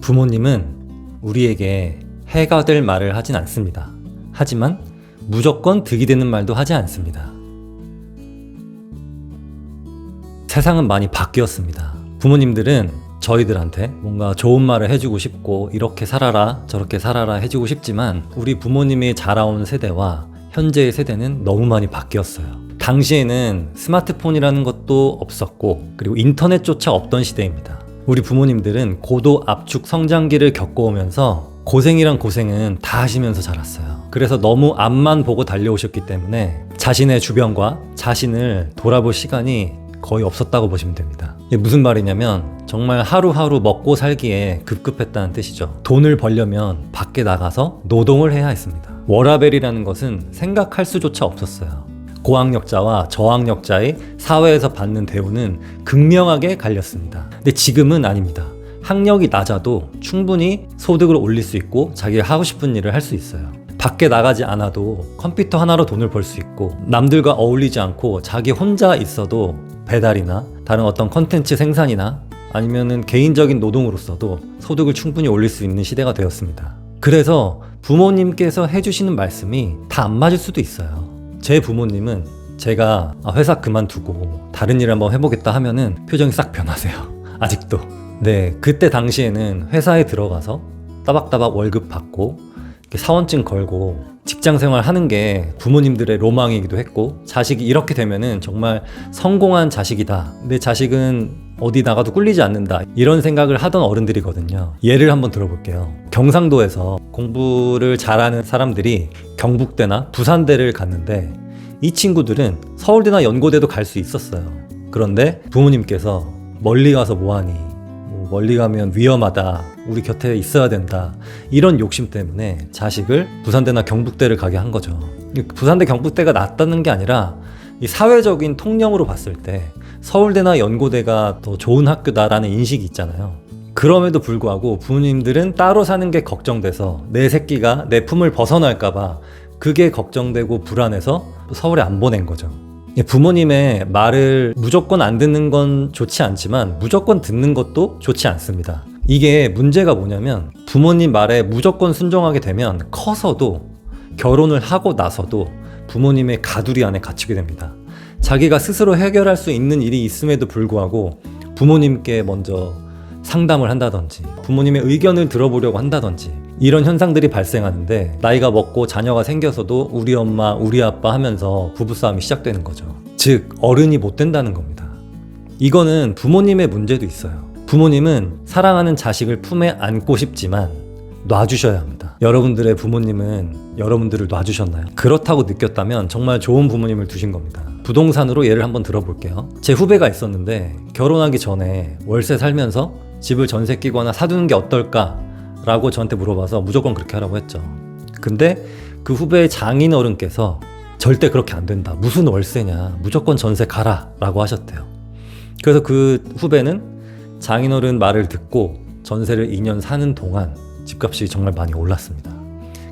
부모님은 우리에게 해가 될 말을 하진 않습니다. 하지만 무조건 득이 되는 말도 하지 않습니다. 세상은 많이 바뀌었습니다. 부모님들은 저희들한테 뭔가 좋은 말을 해주고 싶고 이렇게 살아라 저렇게 살아라 해주고 싶지만 우리 부모님이 자라온 세대와 현재의 세대는 너무 많이 바뀌었어요. 당시에는 스마트폰이라는 것도 없었고 그리고 인터넷조차 없던 시대입니다. 우리 부모님들은 고도 압축 성장기를 겪어오면서 고생이란 고생은 다 하시면서 자랐어요. 그래서 너무 앞만 보고 달려오셨기 때문에 자신의 주변과 자신을 돌아볼 시간이 거의 없었다고 보시면 됩니다. 이게 무슨 말이냐면 정말 하루하루 먹고 살기에 급급했다는 뜻이죠. 돈을 벌려면 밖에 나가서 노동을 해야 했습니다. 워라밸이라는 것은 생각할 수조차 없었어요. 고학력자와 저학력자의 사회에서 받는 대우는 극명하게 갈렸습니다. 근데 지금은 아닙니다. 학력이 낮아도 충분히 소득을 올릴 수 있고 자기가 하고 싶은 일을 할 수 있어요. 밖에 나가지 않아도 컴퓨터 하나로 돈을 벌 수 있고 남들과 어울리지 않고 자기 혼자 있어도 배달이나 다른 어떤 컨텐츠 생산이나 아니면은 개인적인 노동으로서도 소득을 충분히 올릴 수 있는 시대가 되었습니다. 그래서 부모님께서 해주시는 말씀이 다 안 맞을 수도 있어요. 제 부모님은 제가 회사 그만두고 다른 일을 한번 해보겠다 하면은 표정이 싹 변하세요. 아직도. 네, 그때 당시에는 회사에 들어가서 따박따박 월급 받고 사원증 걸고 직장 생활 하는 게 부모님들의 로망이기도 했고 자식이 이렇게 되면은 정말 성공한 자식이다. 내 자식은 어디 나가도 꿀리지 않는다. 이런 생각을 하던 어른들이거든요. 예를 한번 들어볼게요. 경상도에서 공부를 잘하는 사람들이 경북대나 부산대를 갔는데 이 친구들은 서울대나 연고대도 갈 수 있었어요. 그런데 부모님께서 멀리 가서 뭐하니? 멀리 가면 위험하다. 우리 곁에 있어야 된다. 이런 욕심 때문에 자식을 부산대나 경북대를 가게 한 거죠. 부산대 경북대가 낫다는 게 아니라 이 사회적인 통념으로 봤을 때 서울대나 연고대가 더 좋은 학교다라는 인식이 있잖아요. 그럼에도 불구하고 부모님들은 따로 사는 게 걱정돼서 내 새끼가 내 품을 벗어날까봐 그게 걱정되고 불안해서 서울에 안 보낸 거죠. 부모님의 말을 무조건 안 듣는 건 좋지 않지만 무조건 듣는 것도 좋지 않습니다. 이게 문제가 뭐냐면 부모님 말에 무조건 순종하게 되면 커서도 결혼을 하고 나서도 부모님의 가두리 안에 갇히게 됩니다. 자기가 스스로 해결할 수 있는 일이 있음에도 불구하고 부모님께 먼저 상담을 한다든지 부모님의 의견을 들어보려고 한다든지 이런 현상들이 발생하는데 나이가 먹고 자녀가 생겨서도 우리 엄마, 우리 아빠 하면서 부부싸움이 시작되는 거죠. 즉 어른이 못 된다는 겁니다. 이거는 부모님의 문제도 있어요. 부모님은 사랑하는 자식을 품에 안고 싶지만 놔주셔야 합니다. 여러분들의 부모님은 여러분들을 놔주셨나요? 그렇다고 느꼈다면 정말 좋은 부모님을 두신 겁니다. 부동산으로 예를 한번 들어볼게요. 제 후배가 있었는데 결혼하기 전에 월세 살면서 집을 전세 끼거나 사두는 게 어떨까? 라고 저한테 물어봐서 무조건 그렇게 하라고 했죠. 근데 그 후배의 장인어른께서 절대 그렇게 안 된다. 무슨 월세냐. 무조건 전세 가라. 라고 하셨대요. 그래서 그 후배는 장인어른 말을 듣고 전세를 2년 사는 동안 집값이 정말 많이 올랐습니다.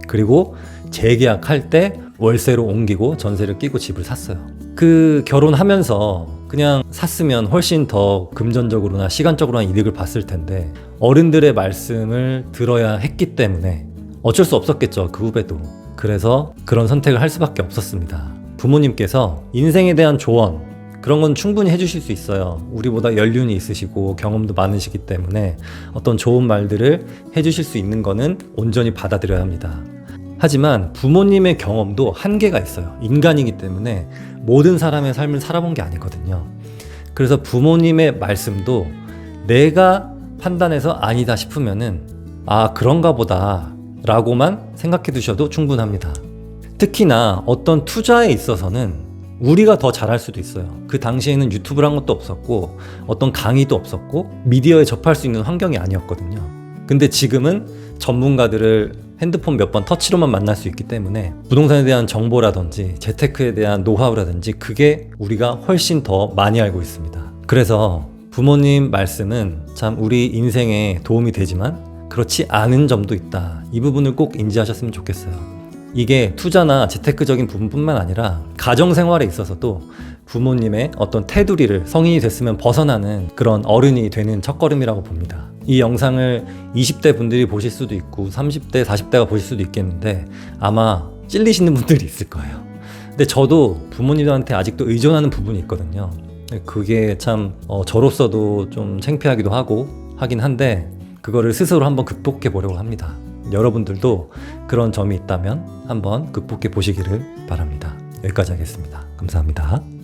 그리고 재계약할 때 월세로 옮기고 전세를 끼고 집을 샀어요. 그 결혼하면서 그냥 샀으면 훨씬 더 금전적으로나 시간적으로나 이득을 봤을 텐데 어른들의 말씀을 들어야 했기 때문에 어쩔 수 없었겠죠. 그 후배도. 그래서 그런 선택을 할 수밖에 없었습니다. 부모님께서 인생에 대한 조언 그런 건 충분히 해주실 수 있어요. 우리보다 연륜이 있으시고 경험도 많으시기 때문에 어떤 좋은 말들을 해주실 수 있는 거는 온전히 받아들여야 합니다. 하지만 부모님의 경험도 한계가 있어요. 인간이기 때문에 모든 사람의 삶을 살아본 게 아니거든요. 그래서 부모님의 말씀도 내가 판단해서 아니다 싶으면은 아 그런가 보다 라고만 생각해 두셔도 충분합니다. 특히나 어떤 투자에 있어서는 우리가 더 잘할 수도 있어요. 그 당시에는 유튜브란 것도 없었고 어떤 강의도 없었고 미디어에 접할 수 있는 환경이 아니었거든요. 근데 지금은 전문가들을 핸드폰 몇 번 터치로만 만날 수 있기 때문에 부동산에 대한 정보라든지 재테크에 대한 노하우라든지 그게 우리가 훨씬 더 많이 알고 있습니다. 그래서 부모님 말씀은 참 우리 인생에 도움이 되지만 그렇지 않은 점도 있다. 이 부분을 꼭 인지하셨으면 좋겠어요. 이게 투자나 재테크적인 부분뿐만 아니라 가정생활에 있어서도 부모님의 어떤 테두리를 성인이 됐으면 벗어나는 그런 어른이 되는 첫걸음이라고 봅니다. 이 영상을 20대 분들이 보실 수도 있고 30대, 40대가 보실 수도 있겠는데 아마 찔리시는 분들이 있을 거예요. 근데 저도 부모님들한테 아직도 의존하는 부분이 있거든요. 그게 참 저로서도 좀 창피하기도 하고 하긴 한데 그거를 스스로 한번 극복해 보려고 합니다. 여러분들도 그런 점이 있다면 한번 극복해 보시기를 바랍니다. 여기까지 하겠습니다. 감사합니다.